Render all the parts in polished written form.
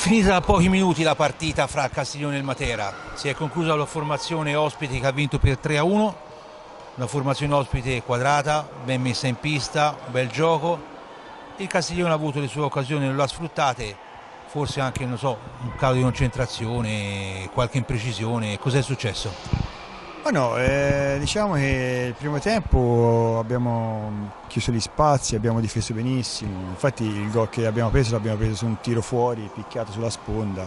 Finita da pochi minuti la partita fra Castiglione e il Matera, si è conclusa la formazione ospite che ha vinto per 3-1, una formazione ospite quadrata, ben messa in pista, bel gioco. Il Castiglione ha avuto le sue occasioni, non le ha sfruttate, forse anche, non so, un calo di concentrazione, qualche imprecisione. Cos'è successo? Ma no, diciamo che il primo tempo abbiamo chiuso gli spazi, abbiamo difeso benissimo, infatti il gol che abbiamo preso l'abbiamo preso su un tiro fuori, picchiato sulla sponda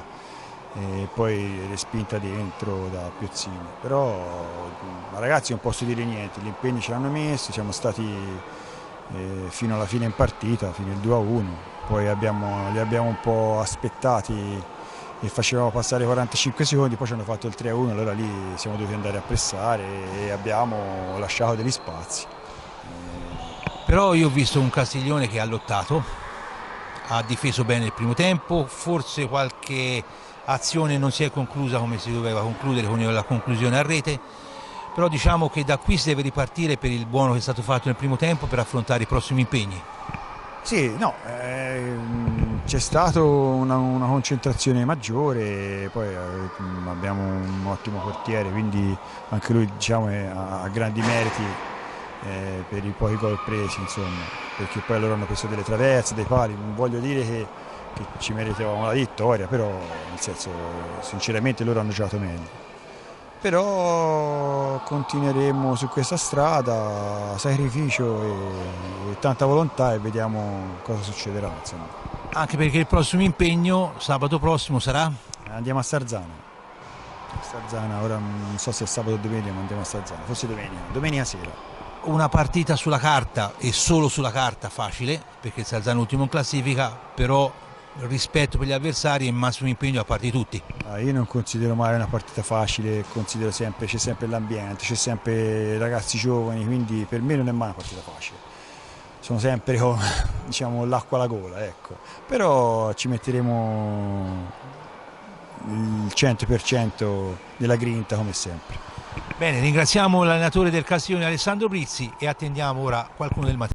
e poi respinta dentro da Piozzini, però ragazzi non posso dire niente, gli impegni ce l'hanno messo, siamo stati fino alla fine in partita, fino al 2-1, poi li abbiamo un po' aspettati e facevamo passare 45 secondi, poi ci hanno fatto il 3-1, allora lì siamo dovuti andare a pressare e abbiamo lasciato degli spazi. Però io ho visto un Castiglione che ha lottato, ha difeso bene il primo tempo, forse qualche azione non si è conclusa come si doveva concludere con la conclusione a rete, però diciamo che da qui si deve ripartire per il buono che è stato fatto nel primo tempo per affrontare i prossimi impegni. Sì, no, c'è stata una concentrazione maggiore, poi abbiamo un ottimo portiere, quindi anche lui diciamo, ha grandi meriti per i pochi gol presi, insomma, perché poi loro hanno preso delle traverse, dei pali, non voglio dire che ci meritavamo la vittoria, però nel senso sinceramente loro hanno giocato meglio. Però continueremo su questa strada, sacrificio e tanta volontà e vediamo cosa succederà. Insomma. Anche perché il prossimo impegno, sabato prossimo, sarà? Andiamo a Sarzana. Sarzana, ora non so se è sabato o domenica, ma andiamo a Sarzana, forse domenica sera. Una partita sulla carta e solo sulla carta facile, perché il Sarzana è ultimo in classifica, però rispetto per gli avversari e massimo impegno a parte di tutti. Io non considero mai una partita facile, considero sempre, c'è sempre l'ambiente, c'è sempre ragazzi giovani, quindi per me non è mai una partita facile. Sono sempre diciamo, l'acqua alla gola, ecco. Però ci metteremo il 100% della grinta come sempre. Bene, ringraziamo l'allenatore del Castiglione Alessandro Brizzi e attendiamo ora qualcuno del Matera.